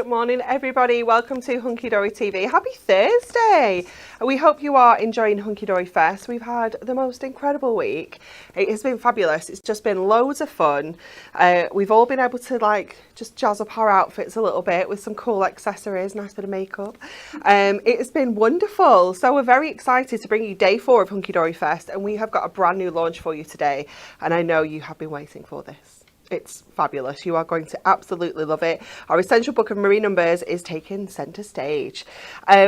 Good morning, everybody. Welcome to Hunky Dory TV. Happy Thursday. We hope you are enjoying HunkydoryFest. We've had the most incredible week. It has been fabulous. It's just been loads of fun. We've all been able to just jazz up our outfits a little bit with some cool accessories, nice bit of makeup. It has been wonderful. So we're very excited to bring you day 4 of HunkydoryFest, and we have got a brand new launch for you today. And I know you have been waiting for this. It's fabulous. You are going to absolutely love it. Our essential book of Mirri Numbers is taking centre stage.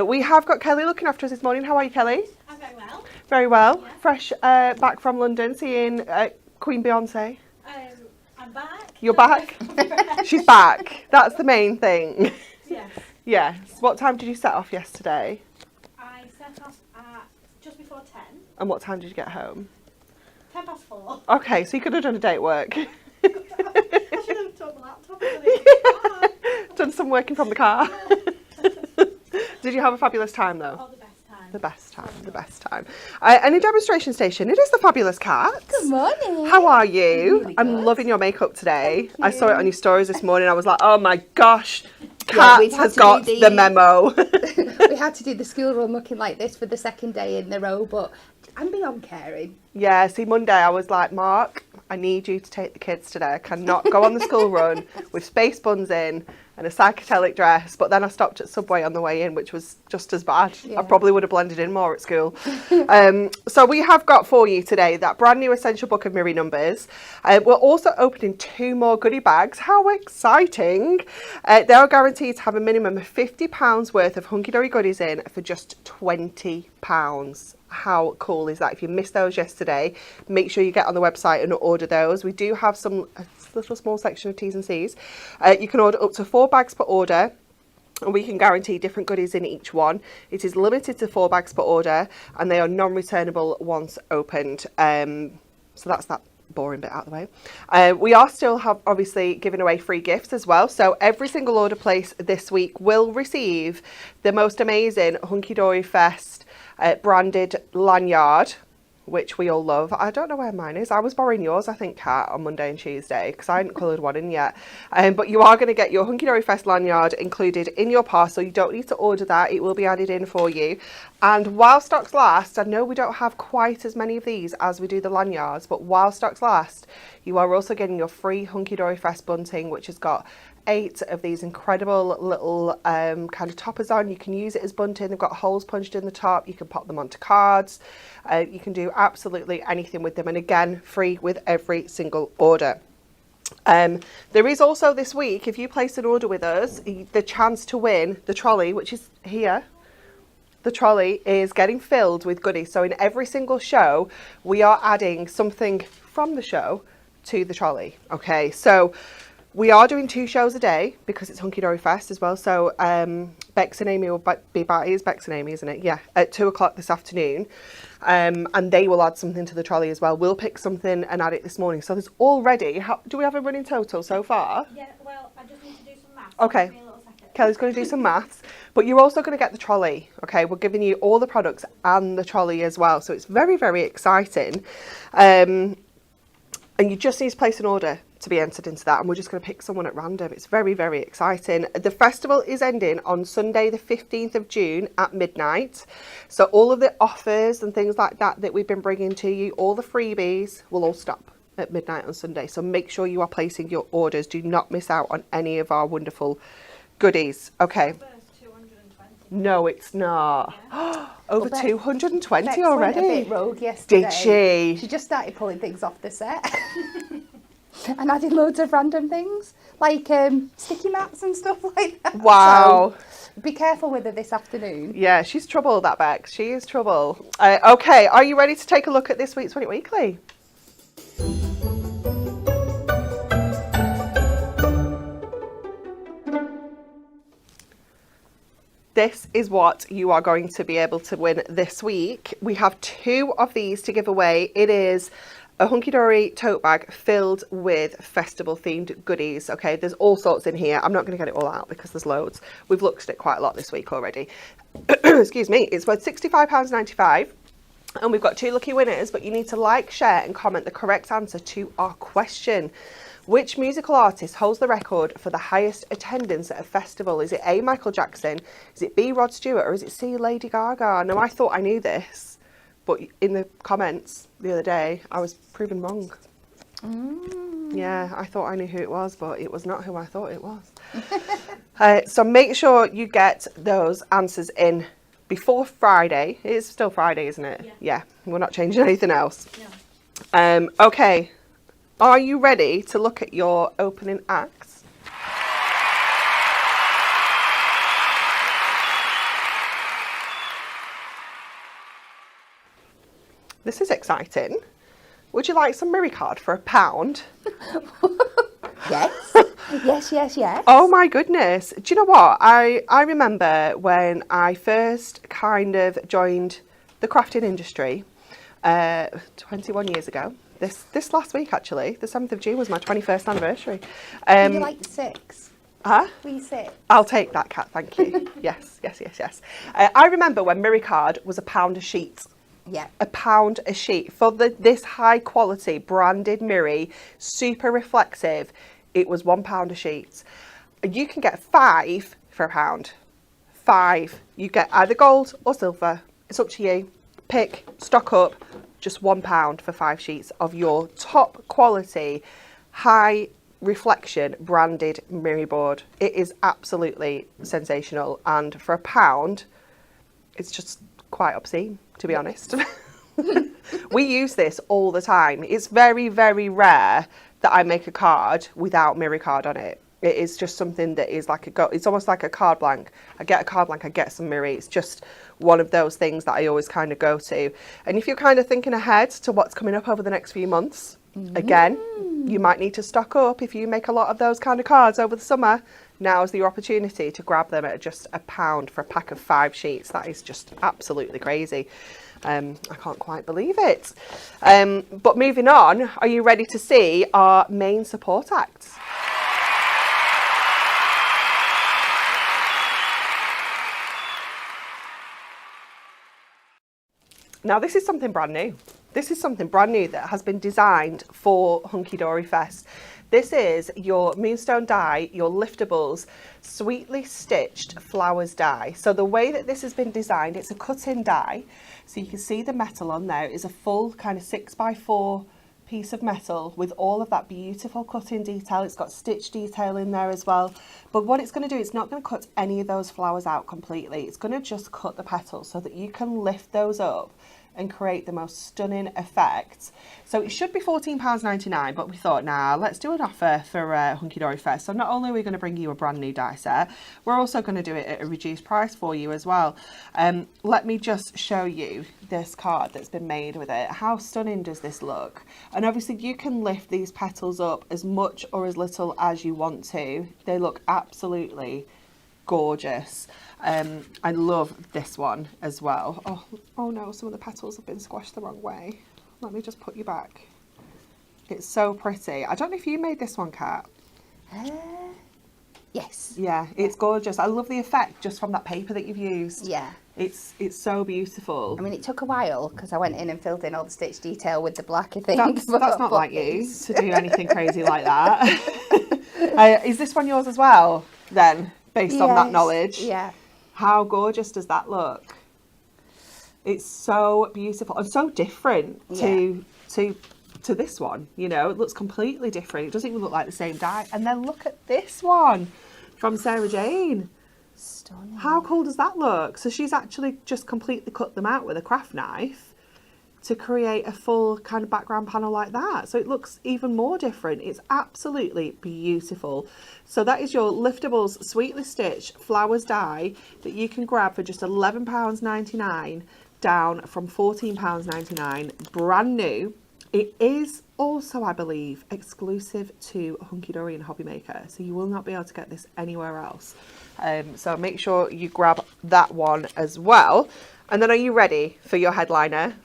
We have got Kelly looking after us this morning. How are you, Kelly? I'm very well. Very well. Yeah. Fresh back from London, seeing Queen Beyonce. I'm back. You're back? She's back. That's the main thing. Yes. Yes. What time did you set off yesterday? I set off at just before 10. And what time did you get home? 10 past 4. Okay, so you could have done a day at work. I should have took my laptop. Done some working from the car. Did you have a fabulous time though? Oh, the best time. The best time, the best time. And a demonstration station, it is the Fabulous Cat. Good morning. How are you? Really I'm good. loving your makeup today. Thank I saw it you. on your stories this morning. I was like, oh my gosh, Yeah, Cat we've had has to got do the memo. We had to do the school run looking like this for the second day in a row, but I'm beyond caring. Yeah, see, Monday I was like, Mark, I need you to take the kids today. I cannot go on the school run with space buns in and a psychedelic dress. But then I stopped at Subway on the way in, which was just as bad. Yeah. I probably would have blended in more at school. So we have got for you today that brand new essential book of Mirri Numbers. We're also opening 2 more goodie bags. How exciting. They are guaranteed to have a minimum of £50 worth of Hunky Dory goodies in for just £20. How cool is that? If you missed those yesterday, make sure you get on the website and order those. We do have a little small section of T's and C's. You can order up to 4 bags per order, and we can guarantee different goodies in each one. It is limited to 4 bags per order, and they are non-returnable once opened. So that's that boring bit out of the way. We are still obviously giving away free gifts as well. So every single order placed this week will receive the most amazing HunkydoryFest branded lanyard, which we all love. I don't know where mine is. I was borrowing yours, I think, Kat, on Monday and Tuesday because I hadn't coloured one in yet. But you are going to get your HunkydoryFest lanyard included in your parcel. You don't need to order that. It will be added in for you. And while stocks last, I know we don't have quite as many of these as we do the lanyards, but while stocks last, you are also getting your free HunkydoryFest bunting, which has got 8 of these incredible little kind of toppers on. You can use it as bunting. They've got holes punched in the top. You can pop them onto cards. You can do absolutely anything with them. And again, free with every single order. There is also this week, if you place an order with us, the chance to win the trolley, which is here. The trolley is getting filled with goodies. So in every single show, we are adding something from the show to the trolley. Okay, so we are doing 2 shows a day because it's HunkydoryFest as well. So Bex and Amy will be back. It is Bex and Amy, isn't it? Yeah, at 2 o'clock this afternoon. And they will add something to the trolley as well. We'll pick something and add it this morning. So there's already, do we have a running total so far? Yeah, well, I just need to do some maths. Okay. Give me a little second. Kelly's going to do some maths, but you're also going to get the trolley. Okay, we're giving you all the products and the trolley as well. So it's very, very exciting. And you just need to place an order to be entered into that, and we're just going to pick someone at random. It's very, very exciting. The festival is ending on Sunday the 15th of June at midnight, so all of the offers and things like that we've been bringing to you, all the freebies, will all stop at midnight on Sunday. So make sure you are placing your orders. Do not miss out on any of our wonderful goodies. Okay. First 220. No, it's not. Yeah. Over Well, 220 Bex already. went a bit rogue yesterday. Did she? She just started pulling things off the set. And added loads of random things, like sticky mats and stuff like that. Wow. So be careful with her this afternoon. Yeah, she's trouble, that Bex. She is trouble. Okay, are you ready to take a look at this week's 20 Weekly? This is what you are going to be able to win this week. We have 2 of these to give away. It is a Hunky Dory tote bag filled with festival themed goodies. Okay, there's all sorts in here. I'm not going to get it all out because there's loads. We've looked at it quite a lot this week already. Excuse me. It's worth £65.95. And we've got 2 lucky winners, but you need to like, share and comment the correct answer to our question. Which musical artist holds the record for the highest attendance at a festival? Is it A, Michael Jackson? Is it B, Rod Stewart? Or is it C, Lady Gaga? Now, I thought I knew this, but in the comments the other day, I was proven wrong. Yeah, I thought I knew who it was, but it was not who I thought it was. So make sure you get those answers in before Friday. It is still Friday, isn't it? Yeah, we're not changing anything else. No. Okay, are you ready to look at your opening acts? This is exciting. Would you like some Mirri Card for £1? Yes. Yes. Oh my goodness. Do you know what? I remember when I first kind of joined the crafting industry 21 years ago. This last week, actually. The 7th of June was my 21st anniversary. Would you like 6? Huh? Will you 6? I'll take that, Kat, thank you. Yes. I remember when Mirri Card was £1 a sheet. Yeah. £1 a sheet for this high quality branded Mirri, super reflective. It was £1 a sheet. You can get 5 for £1. 5. You get either gold or silver. It's up to you. Pick, stock up. Just £1 for 5 sheets of your top quality, high reflection branded Mirri board. It is absolutely sensational, and for £1, it's just quite obscene, to be honest. We use this all the time. It's very, very rare that I make a card without Mirri Card on it. It is just something that is like it's almost like a card blank. I get a card blank, I get some Mirri. It's just one of those things that I always kind of go to. And if you're kind of thinking ahead to what's coming up over the next few months, again, you might need to stock up. If you make a lot of those kind of cards over the summer, now is your opportunity to grab them at just £1 for a pack of 5 sheets. That is just absolutely crazy. I can't quite believe it. But moving on, are you ready to see our main support act? Now, this is something brand new. This is something brand new that has been designed for HunkydoryFest. This is your Moonstone die, your Liftables, sweetly stitched flowers die. So the way that this has been designed, it's a cut-in die. So you can see the metal on there is a full kind of 6x4 piece of metal with all of that beautiful cut-in detail. It's got stitch detail in there as well. But what it's going to do, it's not going to cut any of those flowers out completely. It's going to just cut the petals so that you can lift those up and create the most stunning effect. So it should be £14.99, but we thought, nah, let's do an offer for HunkydoryFest. So not only are we going to bring you a brand new die set, we're also going to do it at a reduced price for you as well. Let me just show you this card that's been made with it. How stunning does this look? And obviously you can lift these petals up as much or as little as you want to. They look absolutely gorgeous. I love this one as well. Oh no, some of the petals have been squashed the wrong way. Let me just put you back. It's so pretty. I don't know if you made this one, Kat. Yes. Yeah, it's gorgeous. I love the effect just from that paper that you've used. Yeah. It's so beautiful. I mean, it took a while because I went in and filled in all the stitch detail with the black, I think. That's not like you to do anything crazy like that. Is this one yours as well, then, based on that knowledge? Yeah. How gorgeous does that look? It's so beautiful and so different to this one. You know, it looks completely different. It doesn't even look like the same die. And then look at this one from Sarah Jane. Stunning. How cool does that look? So she's actually just completely cut them out with a craft knife to create a full kind of background panel like that. So it looks even more different. It's absolutely beautiful. So that is your Liftables Sweetly Stitched Flowers die that you can grab for just £11.99 down from £14.99, brand new. It is also, I believe, exclusive to Hunky Dory and Hobby Maker, so you will not be able to get this anywhere else. So make sure you grab that one as well. And then are you ready for your headliner?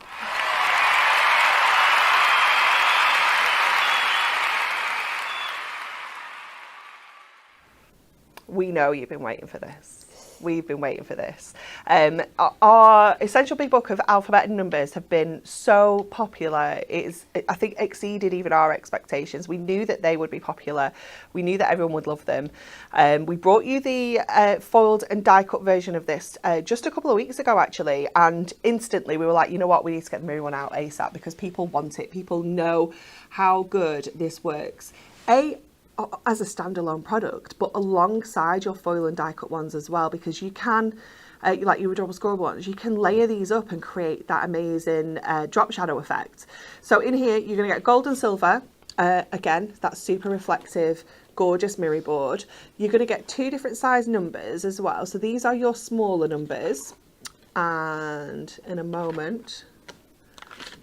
we know you've been waiting for this. We've been waiting for this. Our Essential Big Book of Alphabet and Numbers have been so popular. It's, I think, exceeded even our expectations. We knew that they would be popular. We knew that everyone would love them. We brought you the foiled and die cut version of this just a couple of weeks ago, actually, and instantly we were like, you know what, we need to get the Mirri one out ASAP because people want it. People know how good this works. As a standalone product, but alongside your foil and die cut ones as well, because you can, like your adorable scorable ones, you can layer these up and create that amazing drop shadow effect. So in here, you're going to get gold and silver. Again, that's super reflective, gorgeous Mirri board. You're going to get 2 different size numbers as well. So these are your smaller numbers. And in a moment,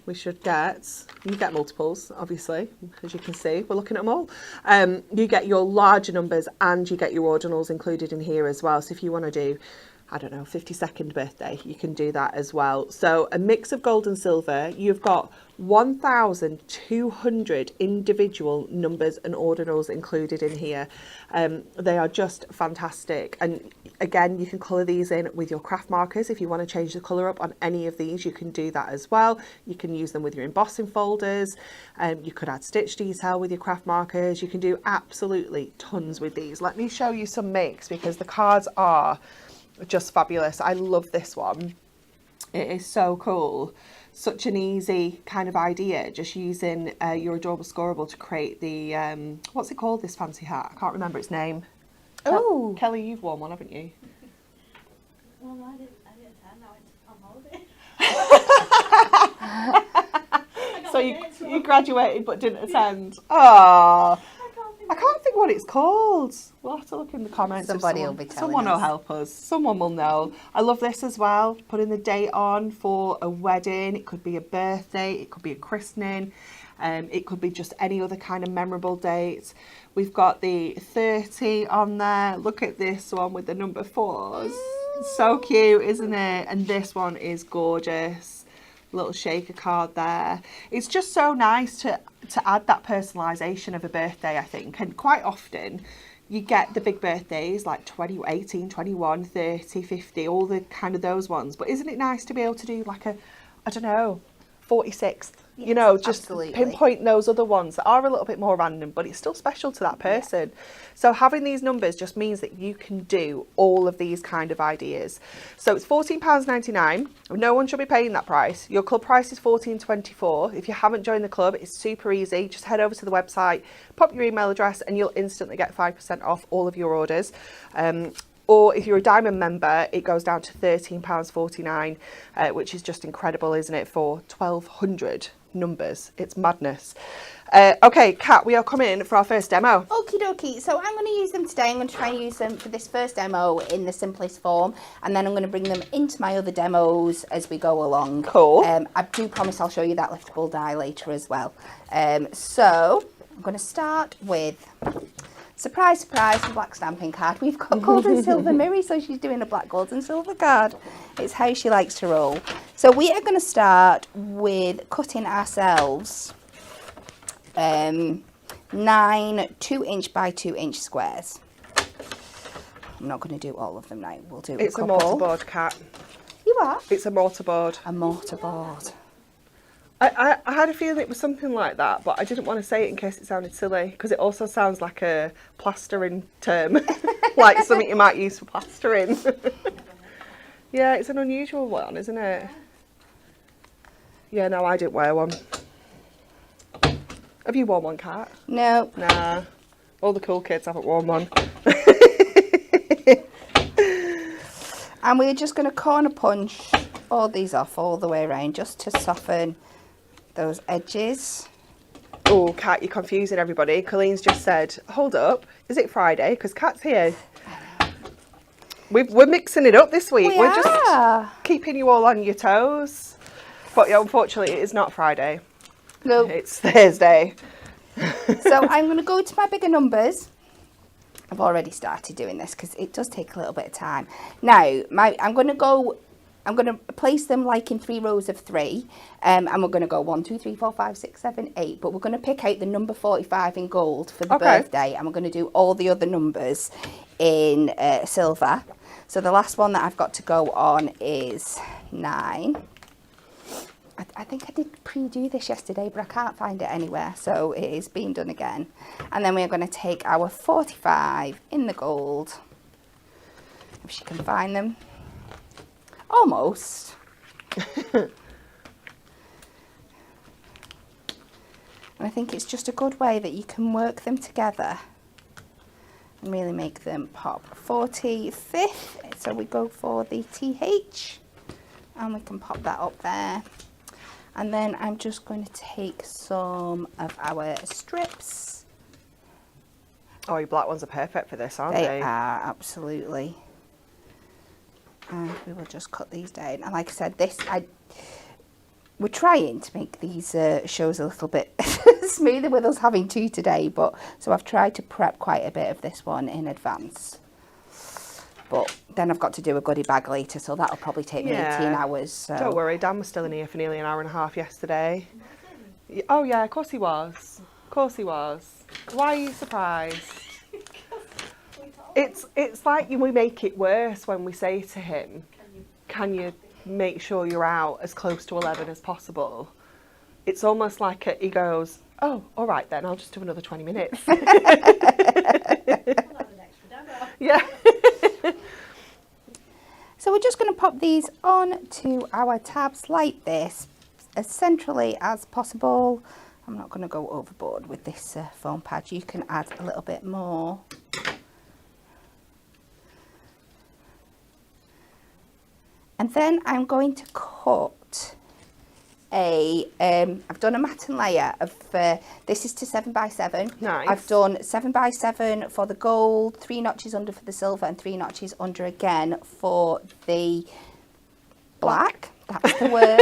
we should you get multiples, obviously, as you can see, we're looking at them all. You get your larger numbers and you get your ordinals included in here as well. So if you want to do, I don't know, 52nd birthday, you can do that as well. So a mix of gold and silver. You've got 1,200 individual numbers and ordinals included in here. They are just fantastic. And again, you can colour these in with your craft markers. If you want to change the colour up on any of these, you can do that as well. You can use them with your embossing folders. You could add stitch detail with your craft markers. You can do absolutely tons with these. Let me show you some makes because the cards are just fabulous. I love this one. It is so cool. Such an easy kind of idea, just using your adorable scorable to create the what's it called, this fancy hat? I can't remember its name. Oh, Kelly, you've worn one, haven't you? Well, I didn't attend. I went on holiday. So you graduated but didn't attend. Oh, I can't think what it's called. We'll have to look in the comments. Somebody will be telling Someone will help us. Someone will know. I love this as well. Putting the date on for a wedding. It could be a birthday. It could be a christening. It could be just any other kind of memorable date. We've got the 30 on there. Look at this one with the number 4s. So cute, isn't it? And this one is gorgeous. Little shaker card there. It's just so nice to add that personalisation of a birthday, I think. And quite often you get the big birthdays like 20, 18, 21, 30, 50, all the kind of those ones. But isn't it nice to be able to do like a, I don't know, 46th? Yes, you know, just absolutely. Pinpoint those other ones that are a little bit more random, but it's still special to that person. Yeah. So having these numbers just means that you can do all of these kind of ideas. So it's £14.99. No one should be paying that price. Your club price is $14.24. If you haven't joined the club, it's super easy. Just head over to the website, pop your email address, and you'll instantly get 5% off all of your orders. Or if you're a diamond member, it goes down to £13.49, which is just incredible, isn't it, for 1,200 numbers. It's madness. Okay, Kat, we are coming in for our first demo. Okie dokie. So I'm going to use them today. I'm going to try and use them for this first demo in the simplest form. And then I'm going to bring them into my other demos as we go along. Cool. I do promise I'll show you that liftable die later as well. So I'm going to start with... Surprise, surprise, the black stamping card. We've got gold and silver Mirri, so she's doing a black, gold and silver card. It's how she likes to roll. So we are going to start with cutting ourselves 9 2-inch by 2-inch squares. I'm not going to do all of them now. We'll do it's a couple. It's a mortarboard, Kat. You are? It's a mortarboard. A mortarboard. I had a feeling it was something like that, but I didn't want to say it in case it sounded silly, because it also sounds like a plastering term, like something you might use for plastering. Yeah, it's an unusual one, isn't it? Yeah, no, I didn't wear one. Have you worn one, Kat? No. Nah, all the cool kids haven't worn one. And we're just going to corner punch all these off all the way around, just to soften those edges. Oh, Kat, you're confusing everybody. Colleen's just said, hold up, is it Friday? Because Kat's here. We're mixing it up this week. We're just keeping you all on your toes. But yeah, unfortunately, it is not Friday. No. It's Thursday. So I'm going to go to my bigger numbers. I've already started doing this because it does take a little bit of time. Now, I'm going to go I'm going to place them like in 3 rows of 3, and we're going to go 1, 2, 3, 4, 5, 6, 7, 8, but we're going to pick out the number 45 in gold for the birthday, and we're going to do all the other numbers in silver. So the last one that I've got to go on is 9. I think I did pre-do this yesterday, but I can't find it anywhere, so it is being done again. And then we're going to take our 45 in the gold, if she can find them. Almost. And I think it's just a good way that you can work them together and really make them pop. 45th, so we go for the TH, and we can pop that up there. And then I'm just going to take some of our strips. Oh, your black ones are perfect for this, aren't they? They are, absolutely. And we will just cut these down. And like I said, we're trying to make these shows a little bit smoother with us having 2 today. So I've tried to prep quite a bit of this one in advance. But then I've got to do a goodie bag later, so that'll probably take me 18 hours. So. Don't worry, Dan was still in here for nearly an hour and a half yesterday. Oh yeah, of course he was. Of course he was. Why are you surprised? It's like we make it worse when we say to him, can you make sure you're out as close to 11 as possible? It's almost like he goes, oh, all right then, I'll just do another 20 minutes. Yeah. So we're just going to pop these on to our tabs like this, as centrally as possible. I'm not going to go overboard with this foam pad. You can add a little bit more. And then I'm going to cut I've done a matten layer of, this is to 7x7. Nice. I've done 7x7 for the gold, 3 notches under for the silver, and 3 notches under again for the black. That's the word.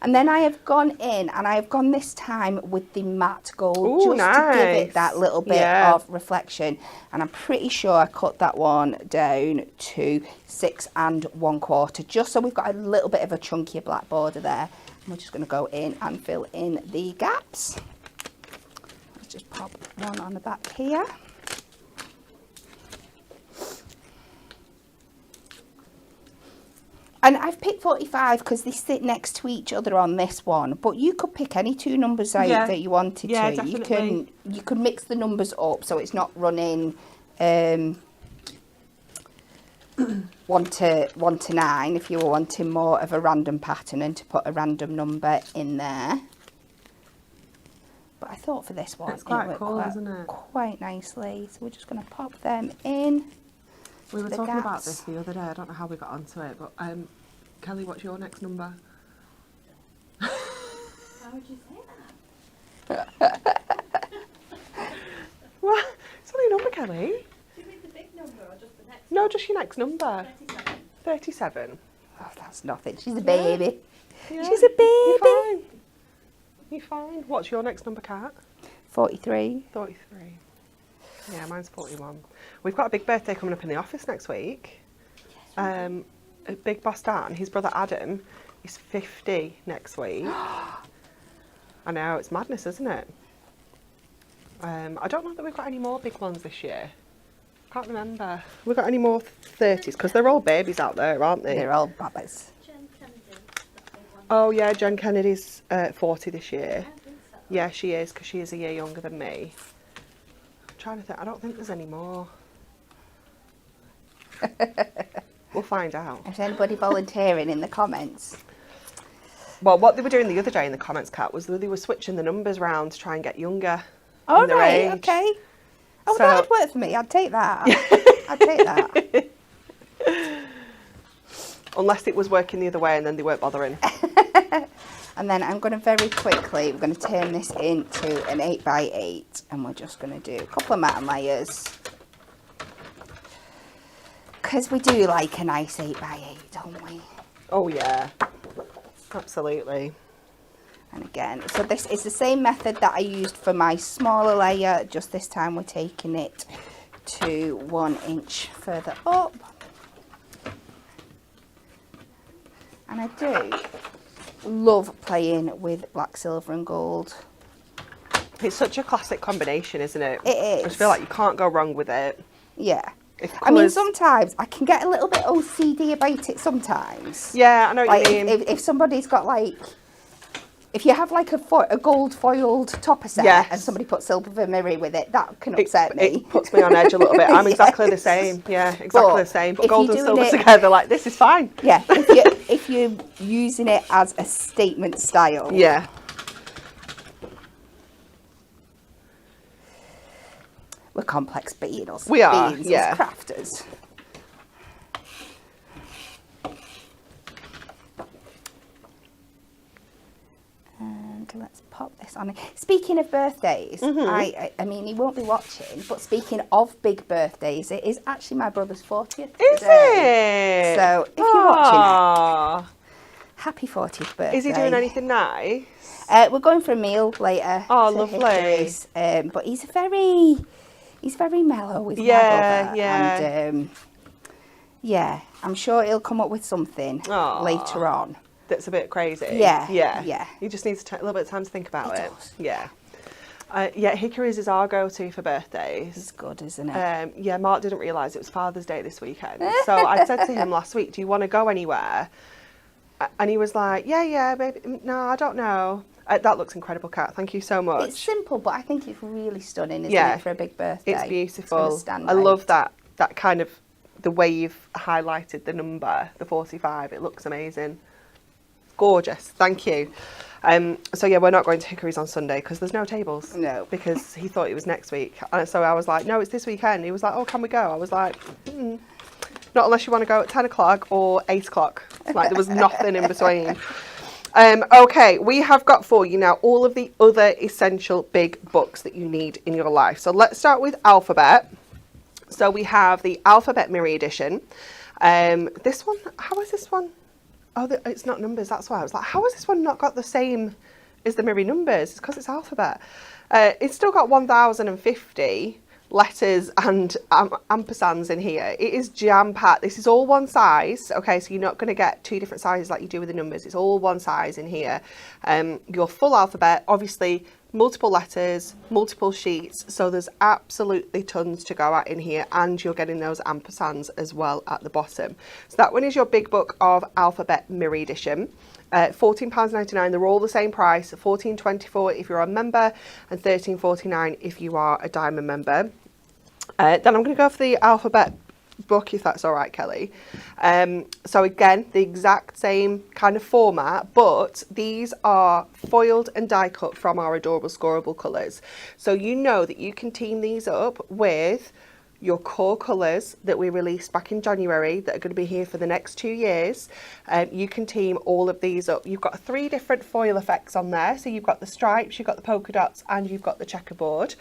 And then I have gone in, and I have gone this time with the matte gold. Ooh, just to give nice. it that little bit of reflection. And I'm pretty sure I cut that one down to 6 1/4, just so we've got a little bit of a chunkier black border there. And we're just going to go in and fill in the gaps. Let's just pop one on the back here. And I've picked 45 because they sit next to each other on this one, but you could pick any 2 numbers out that you wanted to. Definitely. You can mix the numbers up so it's not running 1 to 9 if you were wanting more of a random pattern and to put a random number in there. But I thought for this one it's quite cool, isn't it? Quite nicely. So we're just going to pop them in. We were talking about this the other day. I don't know how we got onto it, but Kelly, what's your next number? How would you say that? What? It's only a number, Kelly. Do you mean the big number or just the next? No, just your next number. 37. 37. Oh, that's nothing. She's a baby. Yeah. She's a baby. You're fine. You're fine. What's your next number, Kat? 43. 43. Yeah, mine's 41. We've got a big birthday coming up in the office next week. Big boss Dan, his brother Adam, is 50 next week. I know, it's madness, isn't it? I don't know that we've got any more big ones this year. Can't remember. Have we got any more 30s? Because they're all babies out there, aren't they? They're all babies. Jen Kennedy, that big one. Oh yeah, Jen Kennedy's 40 this year. I think so. Yeah, she is, because she is a year younger than me. I'm trying to think, I don't think there's any more. We'll find out. Is anybody volunteering in the comments? Well, what they were doing the other day in the comments, Kat, was they were switching the numbers round to try and get younger. Oh, in their right, age. okay. Oh, So- that'd work for me. I'd take that. I'd take that. Unless it was working the other way and then they weren't bothering. And then I'm going to very quickly, we're going to turn this into an 8x8. And we're just going to do a couple of matten layers. Because we do like a nice 8x8, don't we? Oh yeah, absolutely. And again, so this is the same method that I used for my smaller layer, just this time we're taking it to 1 inch further up. And I do love playing with black, silver and gold. It's such a classic combination, isn't it? It is. I just feel like you can't go wrong with it. Yeah. If I mean, colours- sometimes I can get a little bit OCD about it sometimes. Yeah, I know what Like you mean. if somebody's got like, if you have like a gold foiled topper set Yes. and somebody puts silver Mirri with it, that can upset me. It puts me on edge a little bit. I'm exactly the Yes. same. Yeah, exactly But the same. But if gold you're and doing silver it- together, like, this is fine. Yeah, if you're using it as a statement style. Yeah. We're complex beings. We are, beings, yeah. As crafters. And let's pop this on. Speaking of birthdays, I mean, he won't be watching, but speaking of big birthdays, it is actually my brother's 40th Is today. it? So if you're watching Aww. it, happy 40th birthday. Is he doing anything nice? We're going for a meal later. Oh, to lovely. Hickory's, but he's very mellow. He's Yeah, my brother. yeah. And yeah, I'm sure he'll come up with something Aw. later on. That's a bit crazy. Yeah, Yeah. yeah. He just needs a little bit of time to think about He it. does. Yeah. Yeah, Hickory's is our go-to for birthdays. It's good, isn't it? Yeah, Mark didn't realise it was Father's Day this weekend. So I said to him last week, do you want to go anywhere? And he was like, yeah, baby. No, I don't know. That looks incredible, Kat. Thank you so much. It's simple, but I think it's really stunning, isn't Yeah. it, for a big birthday? It's It's beautiful. gonna stand I out. love that kind of, the way you've highlighted the number, the 45. It looks amazing. Gorgeous. Thank you. So yeah, we're not going to Hickory's on Sunday because there's no tables. No. Because he thought it was next week. And so I was like, no, it's this weekend. He was like, oh, can we go? I was like, not unless you want to go at 10 o'clock or 8 o'clock. Like, there was nothing in between. Okay, we have got for you now all of the other essential big books that you need in your life. So let's start with Alphabet. So we have the Alphabet Mirri edition. This one, how is this one? Oh, it's not numbers. That's why I was like, how has this one not got the same as the Mirri Numbers? It's because it's Alphabet. It's still got 1,050 letters and ampersands in here. It is jam-packed. This is all one size. Okay, so you're not going to get two different sizes like you do with the numbers. It's all one size in here. Your full alphabet, obviously multiple letters, multiple sheets. So there's absolutely tons to go at in here, and you're getting those ampersands as well at the bottom. So that one is your big book of Alphabet Mirri edition. £14.99. They're all the same price. £14.24 if you're a member, and £13.49 if you are a diamond member. Then I'm going to go for the Alphabet book, if that's all right, Kelly. So again, the exact same kind of format, but these are foiled and die cut from our adorable scoreable colours. So you know that you can team these up with your core colours that we released back in January that are going to be here for the next 2 years. You can team all of these up. You've got 3 different foil effects on there. So you've got the stripes, you've got the polka dots, and you've got the checkerboard.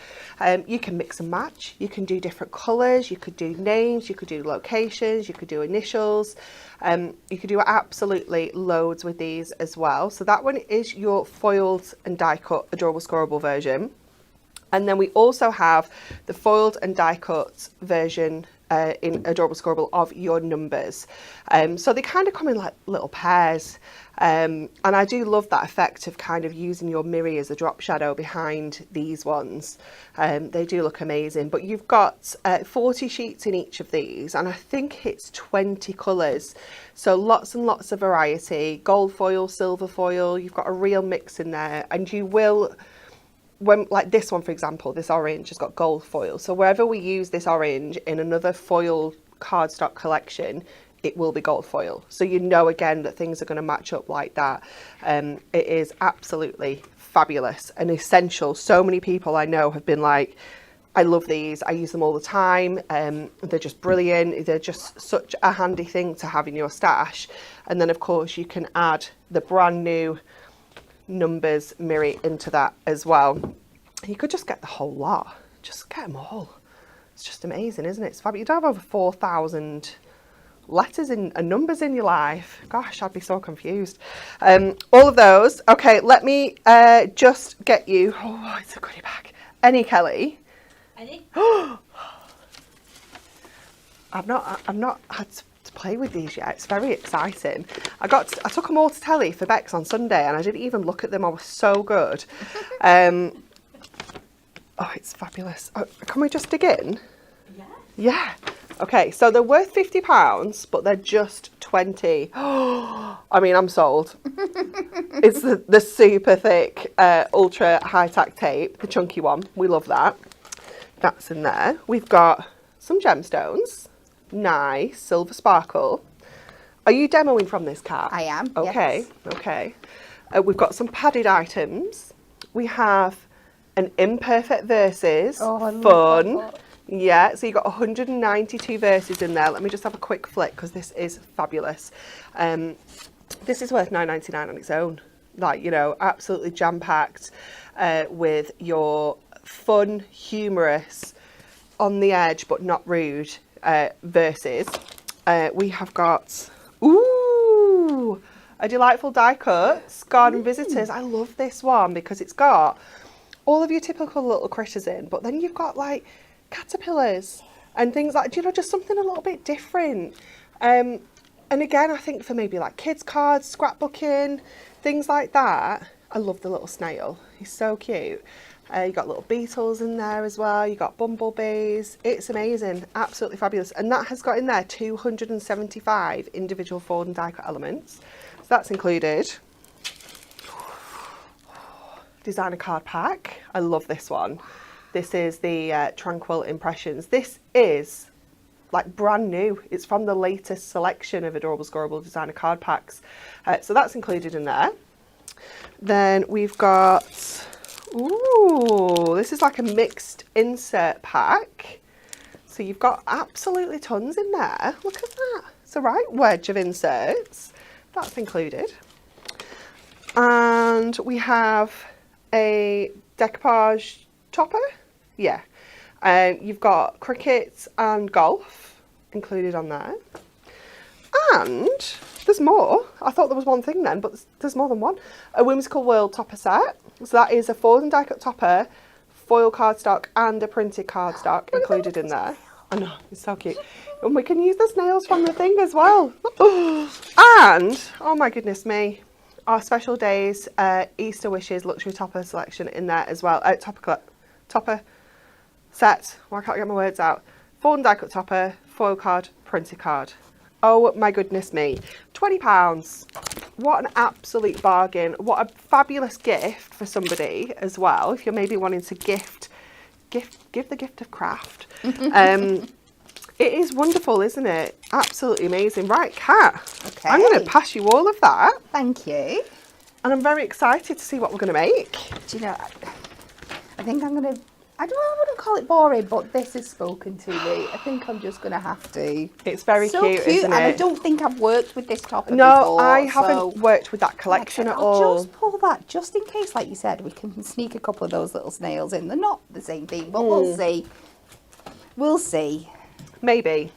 You can mix and match. You can do different colours. You could do names. You could do locations. You could do initials. You could do absolutely loads with these as well. So that one is your foiled and die cut adorable scoreable version. And then we also have the foiled and die cut version in Adorable Scoreable of your numbers. So they kind of come in like little pairs. And I do love that effect of kind of using your Mirri as a drop shadow behind these ones. They do look amazing. But you've got 40 sheets in each of these, and I think it's 20 colours. So lots and lots of variety. Gold foil, silver foil, you've got a real mix in there. And you will... when, like this one, for example, this orange has got gold foil. So wherever we use this orange in another foil cardstock collection, it will be gold foil. So you know, again, that things are going to match up like that. It is absolutely fabulous and essential. So many people I know have been like, I love these. I use them all the time. They're just brilliant. They're just such a handy thing to have in your stash. And then, of course, you can add the brand new Numbers Mirri into that as well. You could just get the whole lot. Just get them all. It's just amazing, isn't it? It's fabulous. You don't have over 4,000 letters and numbers in your life. Gosh, I'd be so confused. All of those. Okay, let me just get you. Oh, it's a goodie bag. Any, Kelly? Any? I've not had to to play with these yet. It's very exciting. I took them all to telly for Bex on Sunday, and I didn't even look at them. I was so good. Oh, it's fabulous. Oh, can we just dig in? Yeah. Yeah. Okay, so they're worth £50, but they're just 20. I mean, I'm sold. It's the super thick, ultra high-tack tape, the chunky one. We love that. That's in there. We've got some gemstones. Nice, silver sparkle. Are you demoing from this, Kat? I am, Okay, yes. okay. We've got some padded items. We have an imperfect verses. Oh, I love fun. that. Yeah, so you've got 192 verses in there. Let me just have a quick flick because this is fabulous. This is worth $9.99 on its own. Like, you know, absolutely jam-packed with your fun, humorous, on the edge but not rude verses. We have got, ooh, a delightful die cuts, garden visitors. I love this one because it's got all of your typical little critters in, but then you've got like caterpillars and things like, you know, just something a little bit different. And again, I think for maybe like kids cards, scrapbooking, things like that. I love the little snail. He's so cute. You got little beetles in there as well. You got bumblebees. It's amazing, absolutely fabulous. And that has got in there 275 individual fold and die cut elements. So that's included. Designer card pack. I love this one. This is the Tranquil Impressions. This is like brand new. It's from the latest selection of Adorable Scoreable designer card packs. So that's included in there. Then we've got, ooh, this is like a mixed insert pack. So you've got absolutely tons in there. Look at that. It's a right wedge of inserts. That's included. And we have a decoupage topper. Yeah. You've got cricket and golf included on there. And there's more. I thought there was one thing then, but there's more than one. A Whimsical World topper set. So that is a fold and die cut topper, foil cardstock and a printed cardstock included in there. I know, it's so cute. And we can use the snails from the thing as well. And, oh my goodness me, our special days Easter Wishes luxury topper selection in there as well. Topper set. Well, I can't get my words out. Fold and die cut topper, foil card, printed card. Oh my goodness me, £20. What an absolute bargain. What a fabulous gift for somebody as well. If you're maybe wanting to give the gift of craft. It is wonderful, isn't it? Absolutely amazing. Right, Kat, Okay. I'm going to pass you all of that. Thank you. And I'm very excited to see what we're going to make. Do you know, I think I'm going to, I wouldn't call it boring, but this has spoken to me. I think I'm just going to have to. It's very so cute, isn't it? And I don't think I've worked with this topper No, before. I haven't worked with that collection at all. I'll just pull that, just in case, like you said, we can sneak a couple of those little snails in. They're not the same thing, but we'll see. We'll see. Maybe.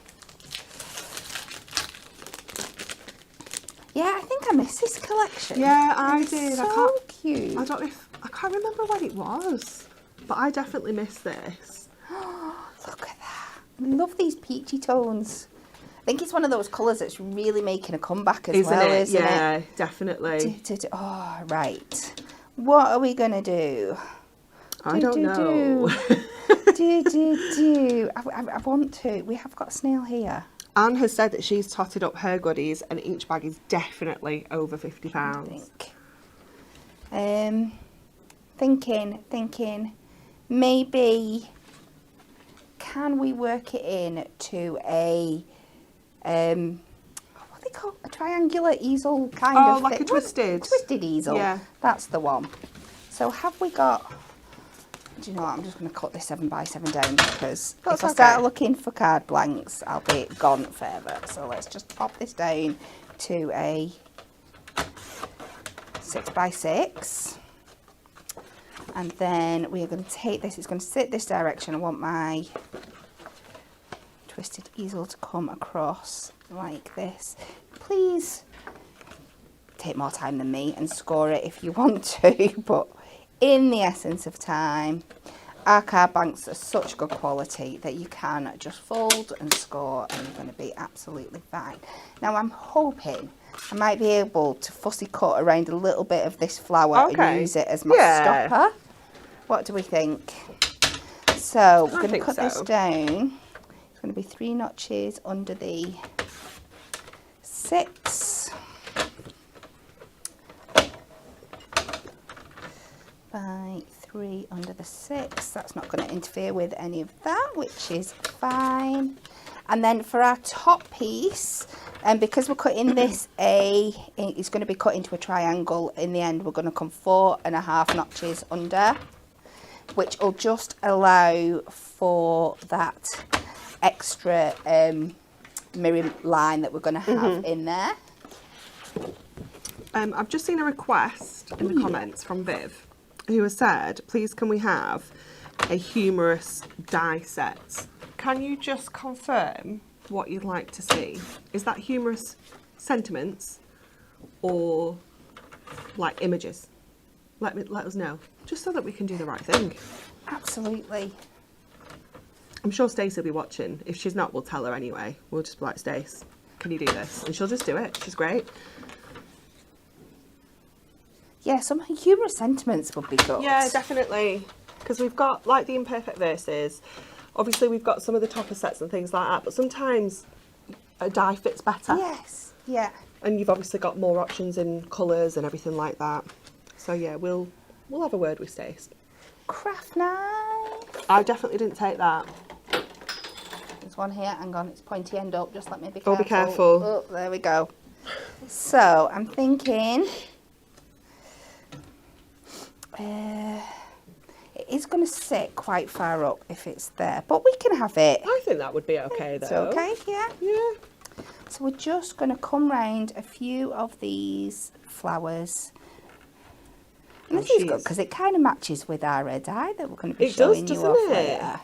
Yeah, I think I missed this collection. Yeah, I It's did. So cute. I don't know if, I can't remember when it was, but I definitely missed this. Look at that. I love these peachy tones. I think it's one of those colours that's really making a comeback as well, isn't it? Yeah, definitely. Oh, right. What are we going to do? I don't know. I want to. We have got a snail here. Anne has said that she's totted up her goodies and each bag is definitely over £50. I think. Thinking, maybe, can we work it in to a, what they call a triangular easel kind of Oh, like thing? a twisted. Twisted easel. Yeah. That's the one. So have we got, do you know what, I'm just going to cut this 7x7 down because That's if I start okay. looking for card blanks, I'll be gone forever. So let's just pop this down to a 6x6. And then we are going to take this, it's going to sit this direction. I want my twisted easel to come across like this. Please take more time than me and score it if you want to, but in the essence of time, our card banks are such good quality that you can just fold and score and you're going to be absolutely fine. Now I'm hoping I might be able to fussy cut around a little bit of this flower and use it as my stopper. What do we think? So we're going to cut this down. It's going to be 3 notches under the 6. By 3 under the 6. That's not going to interfere with any of that, which is fine. And then for our top piece, and because we're cutting this it's going to be cut into a triangle in the end, we're going to come 4.5 notches under, which will just allow for that extra mirror line that we're going to have in there. I've just seen a request in the comments from Viv, who has said, please can we have a humorous die set? Can you just confirm what you'd like to see? Is that humorous sentiments or like images? Let us know, just so that we can do the right thing. Absolutely. I'm sure Stacey will be watching. If she's not, we'll tell her anyway. We'll just be like, Stace, can you do this? And she'll just do it. She's great. Yeah, some humorous sentiments would be good. Yeah, definitely. Because we've got like the imperfect verses. Obviously, we've got some of the topper sets and things like that. But sometimes a die fits better. Yes. Yeah. And you've obviously got more options in colours and everything like that. So yeah, we'll have a word with Stace. Craft knife. I definitely didn't take that. There's one here. Hang on, it's pointy end up. Just let me be careful. Oh, be careful. Oh, there we go. So I'm thinking. It is going to sit quite far up if it's there, but we can have it. I think that would be okay though. It's okay, yeah. Yeah. So we're just going to come round a few of these flowers. And this is good because it kind of matches with our red eye that we're going to be showing you off later.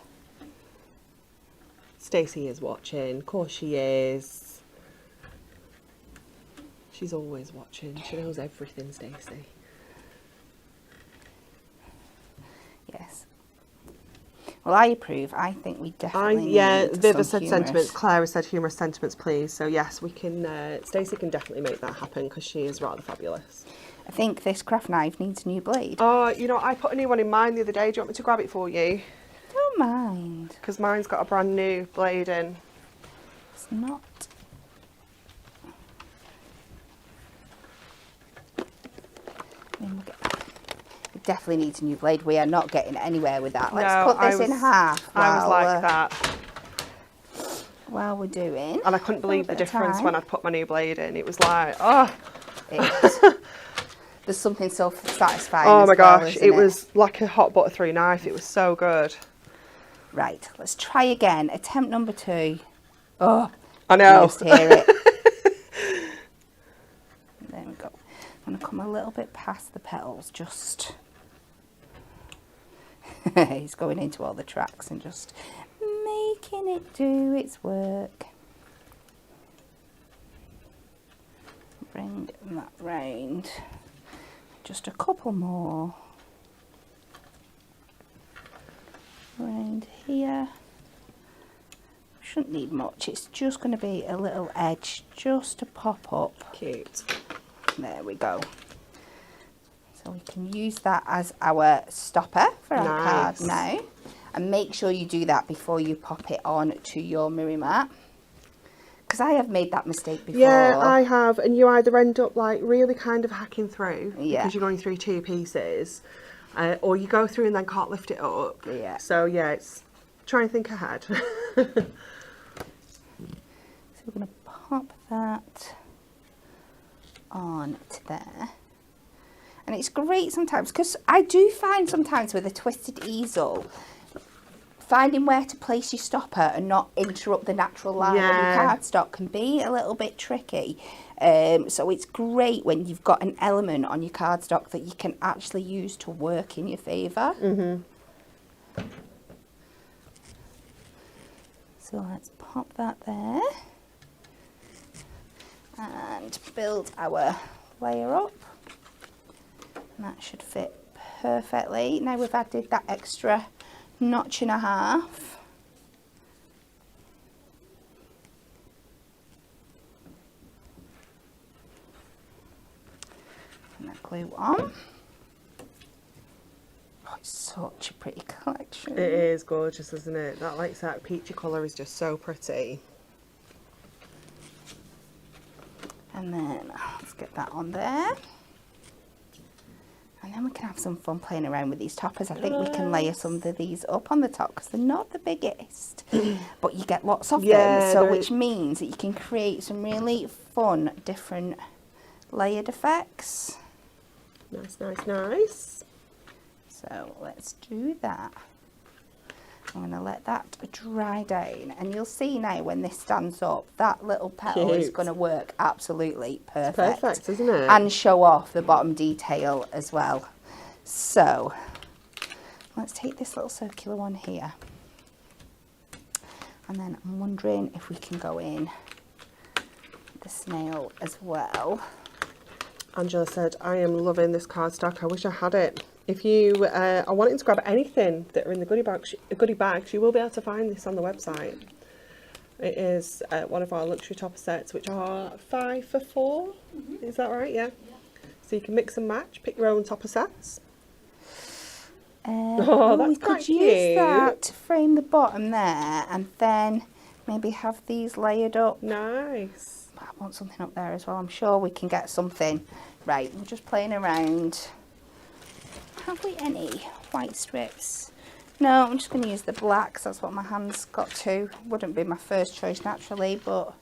Stacey is watching. Of course she is. She's always watching. She knows everything, Stacey. Yes. Well, I approve. I think we definitely need Viv has some said humorous sentiments. Claire has said humorous sentiments, please. So yes, we can. Stacey can definitely make that happen because she is rather fabulous. I think this craft knife needs a new blade. Oh, you know, I put a new one in mine the other day. Do you want me to grab it for you? Don't mind. Because mine's got a brand new blade in. It's not. It definitely needs a new blade. We are not getting anywhere with that. Let's cut this in half. I was like that. While we're doing. And I couldn't believe the difference when I put my new blade in. It was like, oh. There's something so satisfying. Oh my gosh, it was like a hot butter through knife. It was so good. Right, let's try again. Attempt number 2. Oh, I know. Just hear it. There we go. I'm going to come a little bit past the petals, just. He's going into all the tracks and just making it do its work. Bring that round. Just a couple more. Round here. Shouldn't need much. It's just going to be a little edge just to pop up. Cute. There we go. So we can use that as our stopper for our card now. And make sure you do that before you pop it on to your mirror mat. Because I have made that mistake before. Yeah, I have. And you either end up like really kind of hacking through because you're going through 2 pieces. Or you go through and then can't lift it up. Yeah. So yeah, it's try and think ahead. So we're going to pop that on to there. And it's great sometimes because I do find sometimes with a twisted easel, finding where to place your stopper and not interrupt the natural line of your cardstock can be a little bit tricky. So it's great when you've got an element on your cardstock that you can actually use to work in your favour. So let's pop that there and build our layer up. And that should fit perfectly. Now we've added that extra notch and a half. And that glue on. Oh, it's such a pretty collection. It is gorgeous, isn't it? That peachy colour is just so pretty. And then let's get that on there. And then we can have some fun playing around with these toppers. I think we can layer some of these up on the top because they're not the biggest, but you get lots of them. So which means that you can create some really fun, different layered effects. Nice, nice, nice. So let's do that. I'm going to let that dry down, and you'll see now when this stands up, that little petal is going to work absolutely perfect. It's perfect, isn't it? And show off the bottom detail as well. So let's take this little circular one here, and then I'm wondering if we can go in the snail as well. Angela said, I am loving this cardstock. I wish I had it. If you are wanting to grab anything that are in the goodie bags, you will be able to find this on the website. It is one of our luxury topper sets, which are 5 for 4. Mm-hmm. Is that right? Yeah. So you can mix and match, pick your own topper sets. That's we quite could cute. use that to frame the bottom there, and then maybe have these layered up. Nice. But I want something up there as well. I'm sure we can get something. Right, I'm just playing around. Have we any white strips? No, I'm just going to use the blacks. That's what my hands got to. Wouldn't be my first choice naturally, but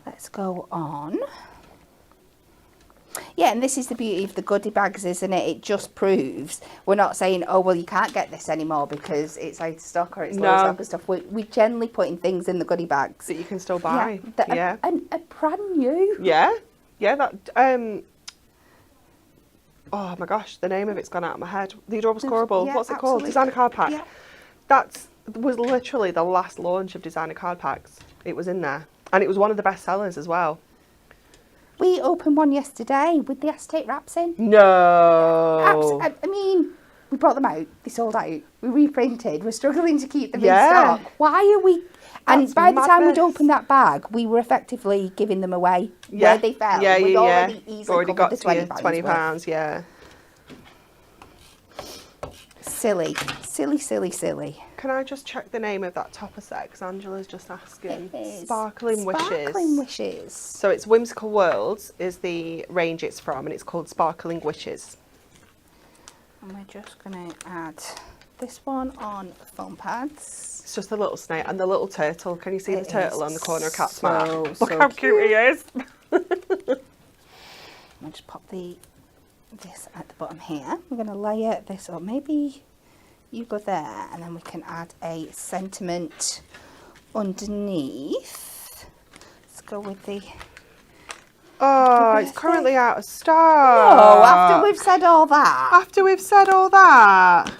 let's go on. Yeah, and this is the beauty of the goodie bags, isn't it? It just proves we're not saying, oh, well, you can't get this anymore because it's out of stock or it's low stock and stuff. We generally putting things in the goodie bags that you can still buy. Yeah, and brand new. Yeah, yeah. That oh my gosh, the name of it's gone out of my head. The Adorable Scoreable. What's it called? Designer card pack. Yeah. That was literally the last launch of designer card packs. It was in there, and it was one of the best sellers as well. We opened one yesterday with the acetate wraps in. No. I mean, we brought them out. They sold out. We reprinted. We're struggling to keep them in stock. Why are we? And by the time we'd opened that bag, we were effectively giving them away where they fell. We'd already easily got the £20. Yeah. Silly, silly, silly, silly. Can I just check the name of that topper set? Because Angela's just asking. It is Sparkling Wishes. Sparkling Wishes. So it's Whimsical Worlds is the range it's from, and it's called Sparkling Wishes. And we're just going to add this one on foam pads. It's just a little snake and the little turtle. Can you see the turtle on the corner of Cat's mat? Look so how cute he is. I'll just pop this at the bottom here. We're going to layer this up. Maybe you go there, and then we can add a sentiment underneath. Let's go with the... Oh, it's currently out of stock. No, after we've said all that. After we've said all that.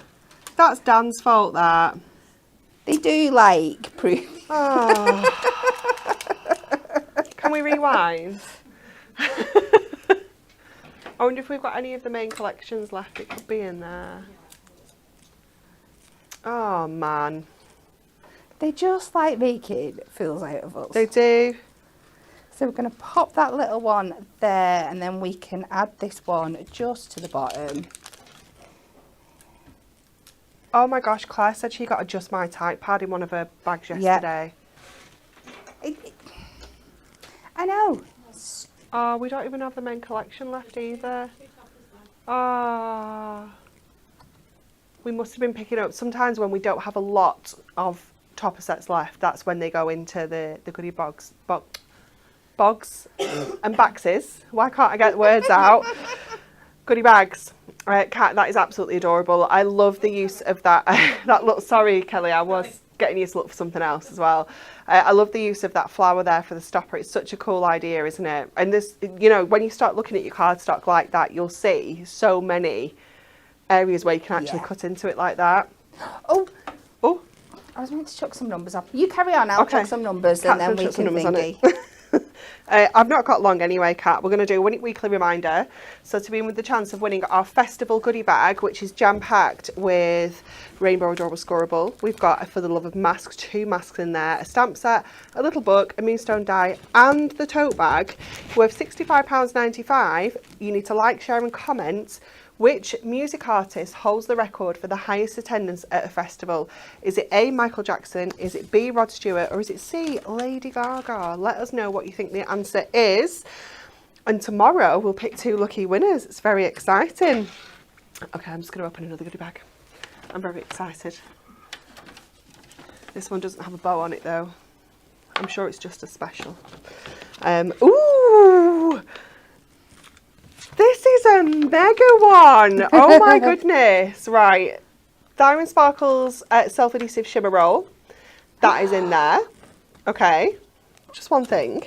That's Dan's fault, that. They do like proof. Oh. Can we rewind? I wonder if we've got any of the main collections left. It could be in there. Oh, man. They just like making fools out of us. They do. So we're going to pop that little one there, and then we can add this one just to the bottom. Oh my gosh, Claire said she got a Just My Type pad in one of her bags yesterday. I know. Oh, we don't even have the main collection left either. Oh. We must have been picking up. Sometimes when we don't have a lot of topper sets left, that's when they go into the goodie bogs and baxes. Why can't I get the words out? Goodie bags. Kat, that is absolutely adorable. I love the use of that. That look. Sorry, Kelly, I was getting you to look for something else as well. I love the use of that flower there for the stopper. It's such a cool idea, isn't it? And this, you know, when you start looking at your cardstock like that, you'll see so many areas where you can actually cut into it like that. Oh, I was meant to chuck some numbers up. You carry on. I'll chuck some numbers, and then we can thingy. I've not got long anyway, Kat. We're going to do a weekly reminder. So to be in with the chance of winning our festival goodie bag, which is jam-packed with rainbow adorable scoreable. We've got, for the love of masks, 2 masks in there, a stamp set, a little book, a moonstone die, and the tote bag worth £65.95. You need to like, share and comment which music artist holds the record for the highest attendance at a festival. Is it A, Michael Jackson? Is it B, Rod Stewart? Or is it C, Lady Gaga? Let us know what you think the answer is. And tomorrow we'll pick 2 lucky winners. It's very exciting. Okay, I'm just going to open another goodie bag. I'm very excited. This one doesn't have a bow on it though. I'm sure it's just a special. Ooh! This is a mega one. Oh my goodness. Right. Diamond Sparkles self-adhesive shimmer roll. That is in there. Okay. Just one thing.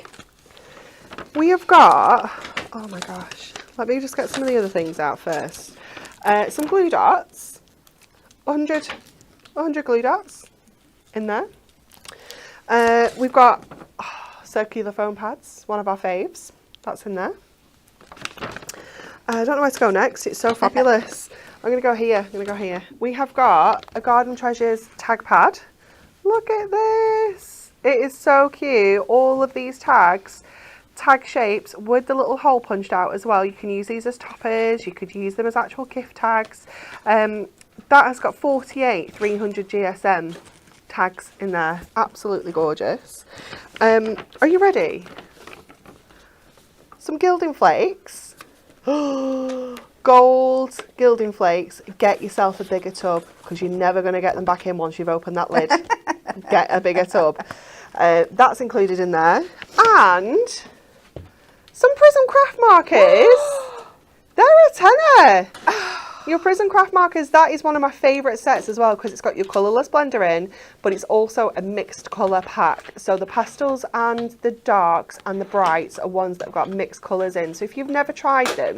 We have got, oh my gosh. Let me just get some of the other things out first. Some glue dots. 100 glue dots in there. We've got circular foam pads, one of our faves. That's in there. I don't know where to go next. It's so fabulous. I'm going to go here. We have got a Garden Treasures tag pad. Look at this. It is so cute. All of these tags, tag shapes with the little hole punched out as well. You can use these as toppers. You could use them as actual gift tags. That has got 48 300 GSM tags in there. Absolutely gorgeous. Are you ready? Some gilding flakes. Gold gilding flakes. Get yourself a bigger tub because you're never going to get them back in once you've opened that lid. Get a bigger tub. That's included in there. And some Prism craft markers. They're a tenner. Your Prism craft markers, that is one of my favourite sets as well because it's got your colourless blender in, but it's also a mixed colour pack. So the pastels and the darks and the brights are ones that have got mixed colours in. So if you've never tried them,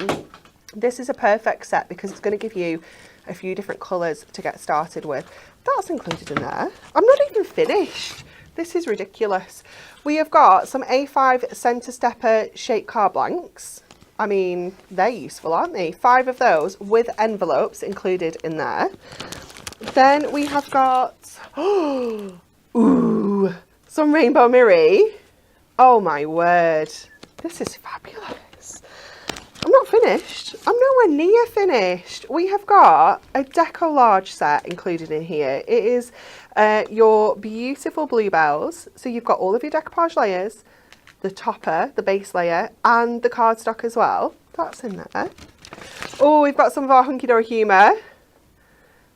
this is a perfect set because it's going to give you a few different colours to get started with. That's included in there. I'm not even finished. This is ridiculous. We have got some A5 centre stepper shape card blanks. I mean, they're useful, aren't they? 5 of those with envelopes included in there. Then we have got, ooh, some Rainbow Mirri. Oh my word. This is fabulous. I'm not finished. I'm nowhere near finished. We have got a Deco Large set included in here. It is your beautiful bluebells. So you've got all of your decoupage layers, the topper, the base layer, and the cardstock as well. That's in there. Oh, we've got some of our Hunky Dory humour.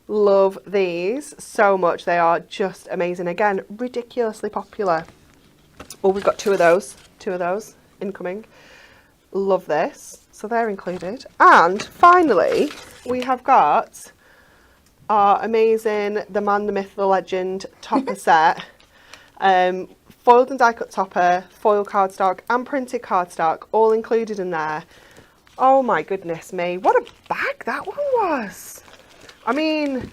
Love these so much. They are just amazing. Again, ridiculously popular. Oh, we've got 2 of those incoming. Love this. So they're included. And finally, we have got our amazing The Man, the Myth, the Legend topper set. Foiled and die cut topper, foil cardstock and printed cardstock all included in there. Oh my goodness me, what a bag that one was. I mean,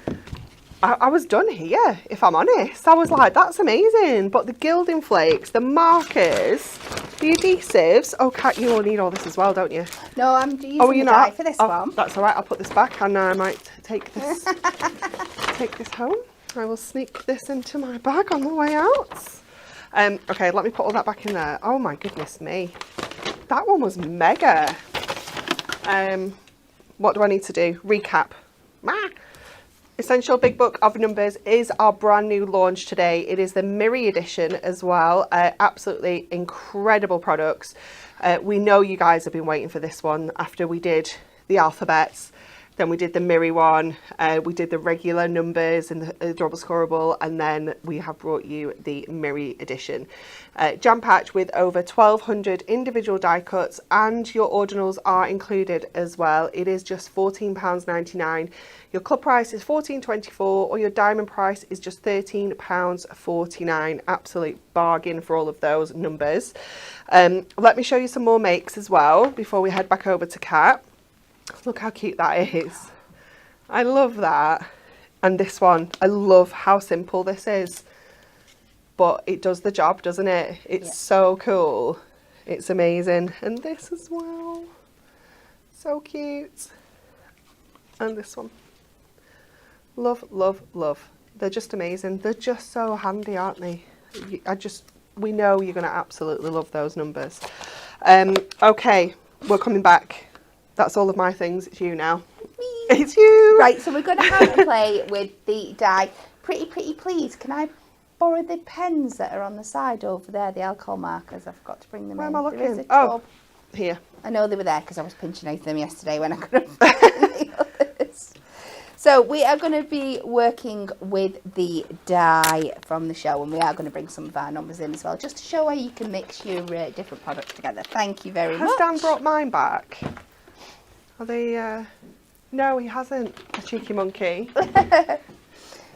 I was done here, if I'm honest. I was like, that's amazing. But the gilding flakes, the markers, the adhesives. Oh, Kat, you will need all this as well, don't you? No, I'm using the die for this one. That's all right, I'll put this back and I might take this, take this home. I will sneak this into my bag on the way out. Okay, let me put all that back in there. Oh my goodness me. That one was mega. What do I need to do? Recap. Essential Big Book of Numbers is our brand new launch today. It is the Mirri edition as well. Absolutely incredible products. We know you guys have been waiting for this one after we did the alphabets. Then we did the Mirri one, we did the regular numbers and the adorable scoreable, and then we have brought you the Mirri edition. Jam packed with over 1,200 individual die cuts, and your ordinals are included as well. It is just £14.99. Your club price is £14.24, or your diamond price is just £13.49. Absolute bargain for all of those numbers. Let me show you some more makes as well before we head back over to Kat. Look how cute that is. I love that. And this one, I love how simple this is. But it does the job, doesn't it? It's so cool. It's amazing. And this as well. So cute. And this one. Love, love, love. They're just amazing. They're just so handy, aren't they? We know you're going to absolutely love those numbers. Okay, we're coming back. That's all of my things. It's you now. It's you. Right, so we're going to have a play with the die. Pretty please, can I borrow the pens that are on the side over there, the alcohol markers? I forgot to bring them Where in. am I There is looking? a Oh, tub. here. I know they were there because I was pinching out them yesterday when I couldn't find the others. So we are going to be working with the die from the show, and we are going to bring some of our numbers in as well, just to show how you can mix your different products together. Thank you very much. Has Dan brought mine back? Are they... No, he hasn't. A cheeky monkey.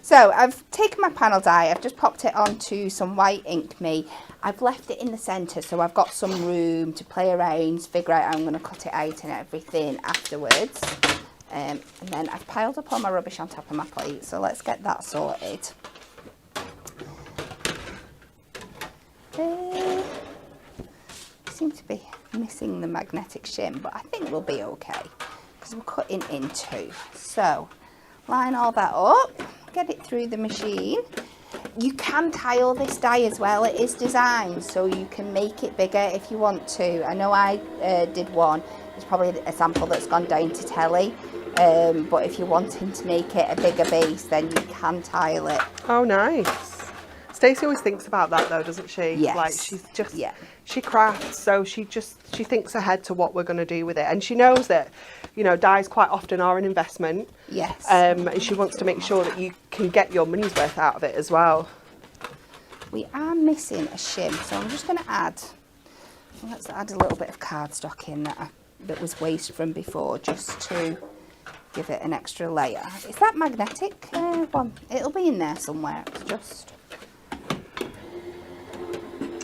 So I've taken my panel die, I've just popped it onto some white ink me. I've left it in the centre so I've got some room to play around, figure out how I'm going to cut it out and everything afterwards. And then I've piled up all my rubbish on top of my plate, so let's get that sorted. Seem to be missing the magnetic shim, but I think we'll be okay because we're cutting in two. So line all that up, get it through the machine. You can tile this die as well. It is designed so you can make it bigger if you want to. I know I did one. It's probably a sample that's gone down to telly. But if you're wanting to make it a bigger base, then you can tile it. Oh, nice. Stacey always thinks about that though, doesn't she? Yes. Like she's just, she crafts, so she thinks ahead to what we're going to do with it. And she knows that, you know, dies quite often are an investment. Yes. And she wants to make sure that you can get your money's worth out of it as well. We are missing a shim, so I'm just going to let's add a little bit of cardstock in that was waste from before, just to give it an extra layer. Is that magnetic one? It'll be in there somewhere. Just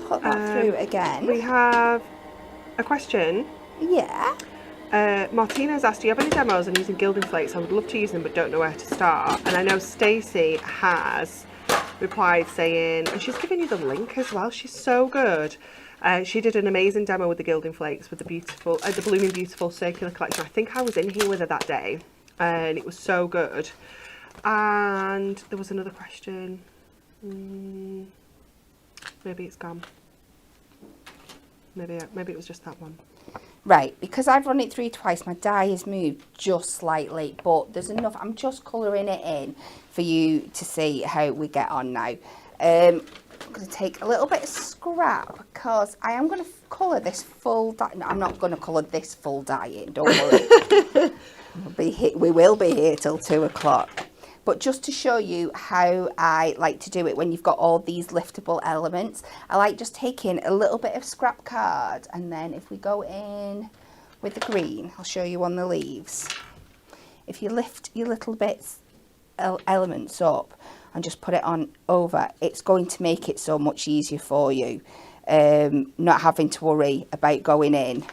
put that through again. We have a question. Yeah. Martina's asked, do you have any demos on using gilding flakes? I would love to use them but don't know where to start. And I know Stacey has replied saying, and she's given you the link as well, she's so good. She did an amazing demo with the gilding flakes with the beautiful, the Blooming Beautiful circular collection. I think I was in here with her that day and it was so good. And there was another question. Maybe it's gone. Maybe it was just that one. Right, because I've run it through twice, my die has moved just slightly, but there's enough. I'm just colouring it in for you to see how we get on now. I'm going to take a little bit of scrap because I am going to colour this full die. No, I'm not going to colour this full die in, don't worry. We will be here till 2 o'clock. But just to show you how I like to do it when you've got all these liftable elements, I like just taking a little bit of scrap card, and then if we go in with the green, I'll show you on the leaves. If you lift your little bits elements up and just put it on over, it's going to make it so much easier for you, not having to worry about going in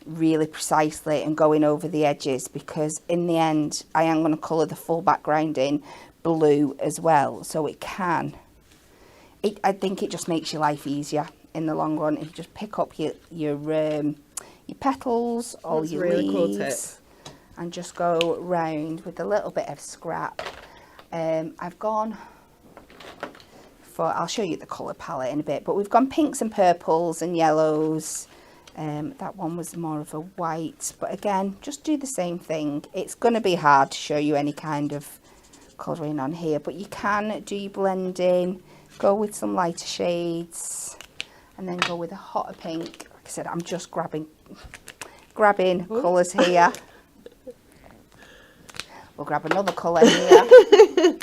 really precisely and going over the edges, because in the end I am going to colour the full background in blue as well, so I think it just makes your life easier in the long run if you just pick up your petals, all your really leaves, cool and just go round with a little bit of scrap. I've gone for, I'll show you the colour palette in a bit, but we've gone pinks and purples and yellows. That one was more of a white, but again, just do the same thing. It's going to be hard to show you any kind of colouring on here, but you can do your blending, go with some lighter shades, and then go with a hotter pink. Like I said, I'm just grabbing colours here. We'll grab another colour here.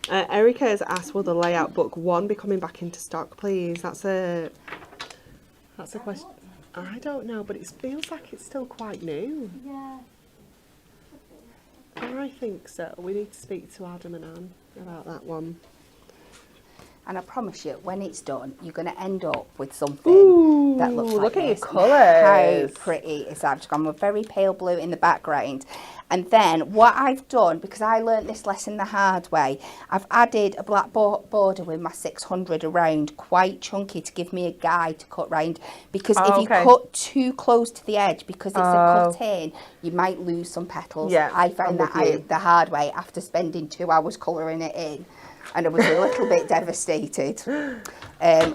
Erica has asked, will the layout book 1 be coming back into stock, please? That's a question. I don't know, but it feels like it's still quite new. Yeah. I think so. We need to speak to Adam and Anne about that one. And I promise you, when it's done, you're going to end up with something that looks like look at your this. colours. How pretty is that? I've gone with very pale blue in the background. And then what I've done, because I learnt this lesson the hard way, I've added a black border with my 600 around, quite chunky, to give me a guide to cut round. Because if you cut too close to the edge, because it's a cut in, you might lose some petals. Yeah, I found that out the hard way after spending 2 hours colouring it in. And I was a little bit devastated.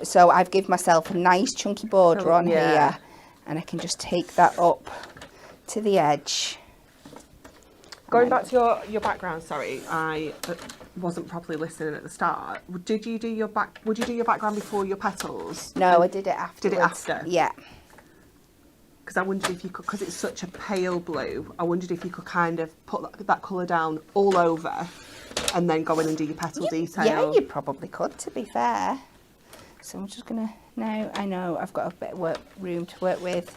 So I've given myself a nice chunky border on here. And I can just take that up to the edge. Going back to your background, sorry, I wasn't properly listening at the start. Would you do your background before your petals? No, I did it after. Did it after? Yeah. Because I wondered if you could, because it's such a pale blue, I wondered if you could kind of put that colour down all over and then go in and do your petal detail. Yeah, you probably could, to be fair. So I'm just going to, now I know I've got a bit of room to work with.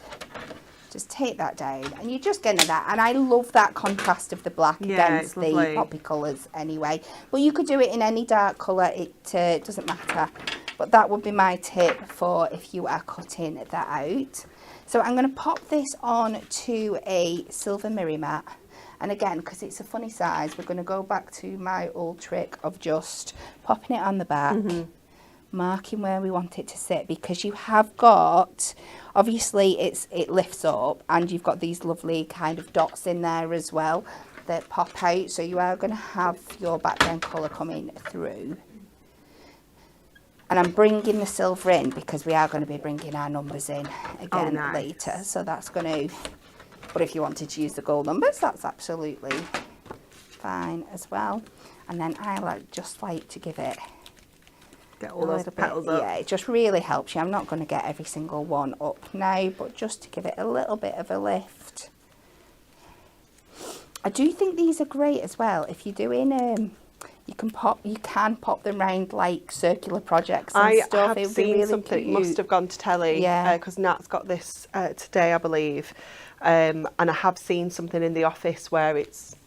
Just take that down and you're just getting that. And I love that contrast of the black against the poppy colours anyway. But you could do it in any dark colour, it doesn't matter. But that would be my tip for if you are cutting that out. So I'm going to pop this on to a silver Mirri mat. And again, because it's a funny size, we're going to go back to my old trick of just popping it on the back. Marking where we want it to sit, because you have got, obviously it lifts up and you've got these lovely kind of dots in there as well that pop out, so you are going to have your background colour coming through. And I'm bringing the silver in because we are going to be bringing our numbers in again later, so that's going to, but if you wanted to use the gold numbers, that's absolutely fine as well. And then I just like to give it, get all those petals up. Yeah, it just really helps you. I'm not going to get every single one up now, but just to give it a little bit of a lift. I do think these are great as well. If you're doing, you can pop them round like circular projects and stuff. I have seen really something. Cute. It must have gone to telly. Yeah. Because Nat's got this today, I believe. And I have seen something in the office where it's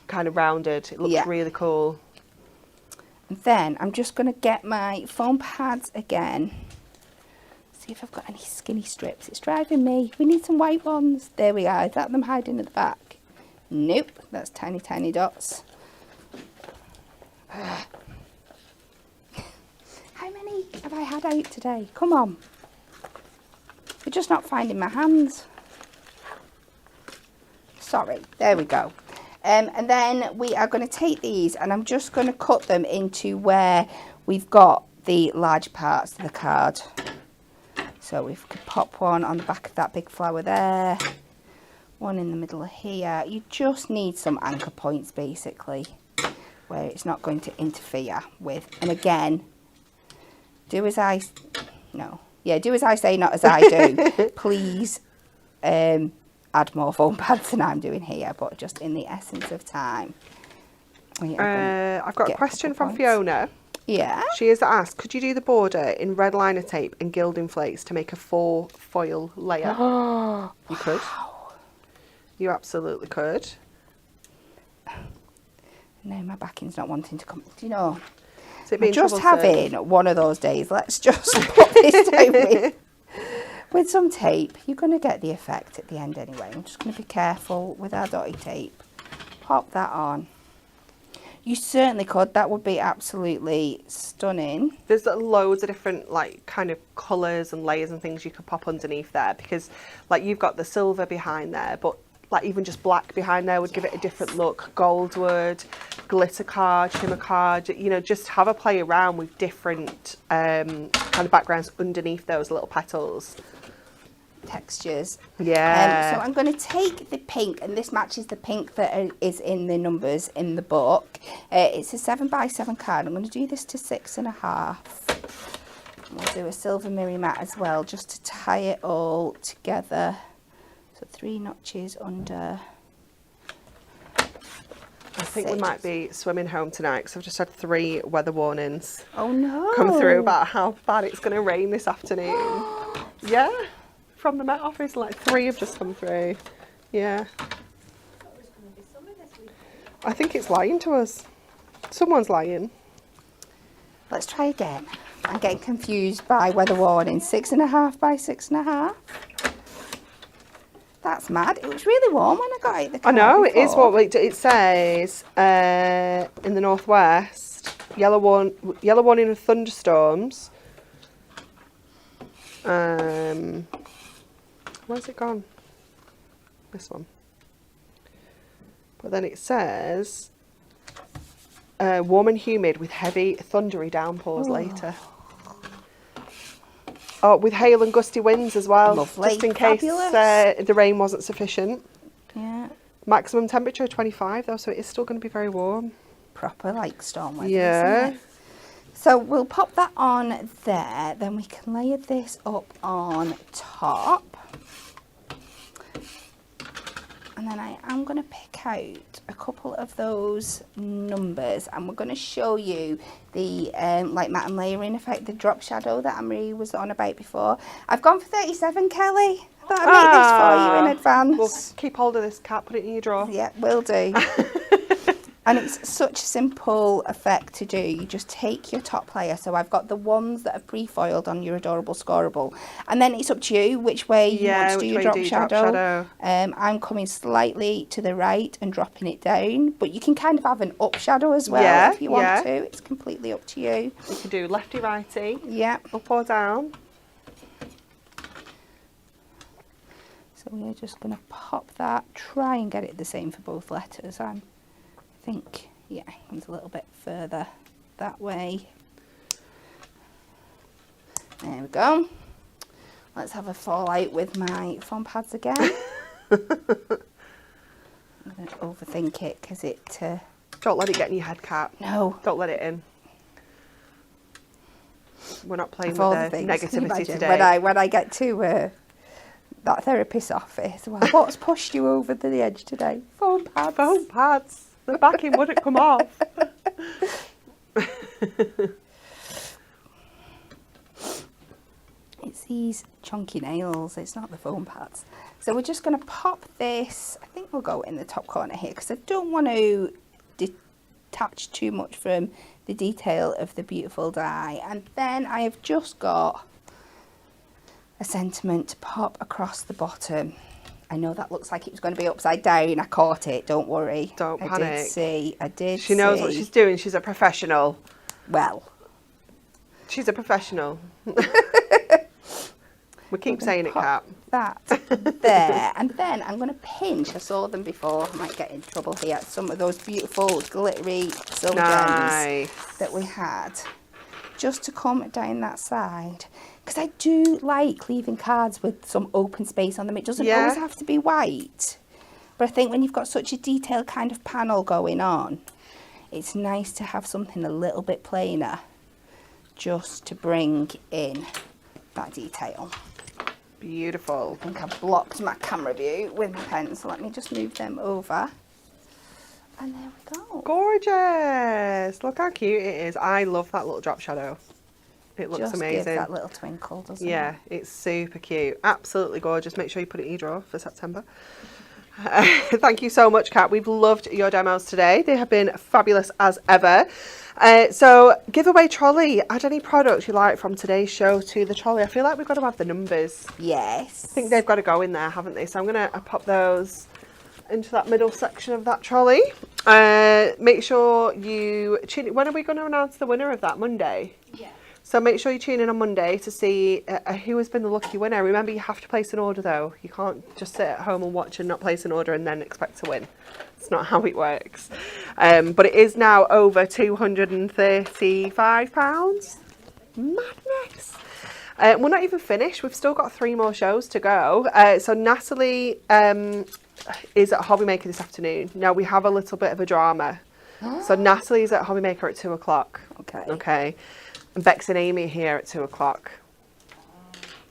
kind of rounded. It looks really cool. And then I'm just going to get my foam pads again. See if I've got any skinny strips. It's driving me. We need some white ones. There we are. Is that them hiding at the back? Nope. That's tiny, tiny dots. How many have I had out today? Come on. They're just not finding my hands. Sorry. There we go. And then we are going to take these and I'm just going to cut them into where we've got the large parts of the card. So if we could pop one on the back of that big flower there, one in the middle of here. You just need some anchor points basically, where it's not going to interfere with. And again, do as I say, not as I do. Please add more foam pads than I'm doing here, but just in the essence of time. I've got a question from Fiona. Yeah. She has asked, could you do the border in red liner tape and gilding flakes to make a 4 foil layer? Oh, you could. You absolutely could. No, my backing's not wanting to come. Do you know? I'm just having one of those days. Let's just put this down with some tape. You're going to get the effect at the end anyway. I'm just going to be careful with our dotty tape. Pop that on. You certainly could. That would be absolutely stunning. There's loads of different like kind of colours and layers and things you could pop underneath there, because like you've got the silver behind there, but like even just black behind there would give it a different look. Gold would, glitter card, shimmer card, you know, just have a play around with different kind of backgrounds underneath those little petals. Textures. Yeah. So I'm going to take the pink, and this matches the pink that is in the numbers in the book. It's a 7x7 card. I'm going to do this to 6.5. We'll do a silver Mirri mat as well, just to tie it all together. So 3 notches under. I think we might be swimming home tonight because I've just had 3 weather warnings. Oh no! Come through about how bad it's going to rain this afternoon. Yeah. From the Met Office, like 3 have just come through. Yeah. I think it's lying to us. Someone's lying. Let's try again. I'm getting confused by weather warning. 6.5 by 6.5. That's mad. It was really warm when I got it. I know, it is what it says in the northwest. Yellow warning of thunderstorms. Where's it gone? This one. But then it says warm and humid with heavy thundery downpours later. Oh, with hail and gusty winds as well. Lovely. Just in case the rain wasn't sufficient. Yeah. Maximum temperature 25 though, so it is still going to be very warm. Proper like storm weather, Yeah. isn't it? So we'll pop that on there, then we can layer this up on top. And then I am going to pick out a couple of those numbers, and we're going to show you the like matte and layering effect, the drop shadow that Anne-Marie was on about before. I've gone for 37, Kelly. I thought I'd make this for you in advance. We'll keep hold of this, Kat, put it in your drawer. Yeah, will do. And it's such a simple effect to do. You just take your top layer. So I've got the ones that are pre-foiled on your Adorable Scoreable. And then it's up to you which way you want to do your drop shadow. I'm coming slightly to the right and dropping it down. But you can kind of have an up shadow as well if you want to. It's completely up to you. You can do lefty righty. Yeah. Up or down. So we're just going to pop that. Try and get it the same for both letters. I think, yeah, it's a little bit further that way. There we go. Let's have a fallout with my foam pads again. I'm going to overthink it because it... Don't let it get in your head, Kat. No. Don't let it in. We're not playing Of with the negativity today. When I get to that therapist's office, well, what's pushed you over the edge today? Foam pads. Foam pads. The backing wouldn't come off. It's these chunky nails, it's not the foam pads. So we're just going to pop this, I think we'll go in the top corner here because I don't want to detach too much from the detail of the beautiful die. And then I have just got a sentiment to pop across the bottom. I know that looks like it was going to be upside down. I caught it. Don't worry. Don't panic. I did see. She knows what she's doing. She's a professional. Well. She's a professional. We keep saying it, Kat. That there. And then I'm going to pinch. I saw them before. I might get in trouble here. Some of those beautiful glittery silver gems that we had. Just to come down that side. Because I do like leaving cards with some open space on them. It doesn't always have to be white. But I think when you've got such a detailed kind of panel going on, it's nice to have something a little bit plainer just to bring in that detail. Beautiful. I think I've blocked my camera view with my pen, so let me just move them over. And there we go. Gorgeous. Look how cute it is. I love that little drop shadow. It looks amazing. Just gives that little twinkle, doesn't it? Yeah, it's super cute. Absolutely gorgeous. Make sure you put it in your drawer for September. Thank you so much, Kat. We've loved your demos today. They have been fabulous as ever. So, giveaway trolley. Add any product you like from today's show to the trolley. I feel like we've got to have the numbers. Yes. I think they've got to go in there, haven't they? So I'm going to pop those into that middle section of that trolley. Make sure you tune in. When are we going to announce the winner of that? Monday? Yeah. So make sure you tune in on Monday to see who has been the lucky winner. Remember, you have to place an order though. You can't just sit at home and watch and not place an order and then expect to win. It's not how it works. But it is now over £235. Madness. We're not even finished. We've still got 3 more shows to go. So Natalie is at Hobbymaker this afternoon. Now we have a little bit of a drama. So Natalie's at Hobbymaker at 2 o'clock. Okay. And Bex and Amy are here at 2 o'clock.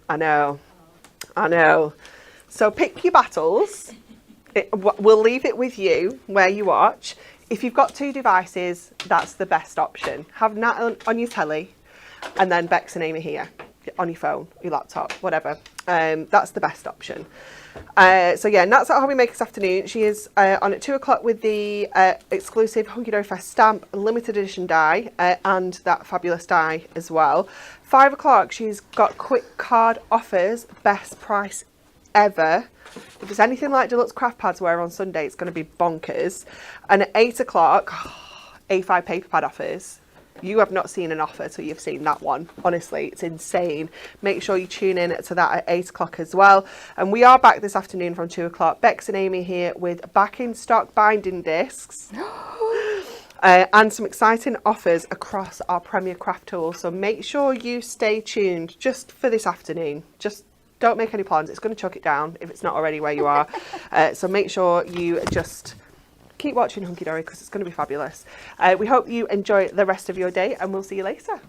I know. So pick your battles. We'll leave it with you where you watch. If you've got 2 devices, that's the best option. Have Nat on your telly and then Bex and Amy here. on your phone, your laptop, whatever. That's the best option. So yeah, Nat's at Hobby Maker this afternoon. She is on at 2 o'clock with the exclusive HunkydoryFest stamp limited edition die and that fabulous die as well. 5 o'clock, she's got quick card offers, best price ever. If it's anything like Deluxe Craft Pads where on Sunday it's going to be bonkers. And at 8 o'clock, A5 paper pad offers. You have not seen an offer till you've seen that one. Honestly, it's insane. Make sure you tune in to that at 8 o'clock as well. And we are back this afternoon from 2 o'clock. Bex and Amy here with back in stock binding discs. And some exciting offers across our Premier Craft tools. So make sure you stay tuned just for this afternoon. Just don't make any plans. It's going to chuck it down if it's not already where you are. So make sure you just keep watching Hunky Dory because it's going to be fabulous. We hope you enjoy the rest of your day and we'll see you later.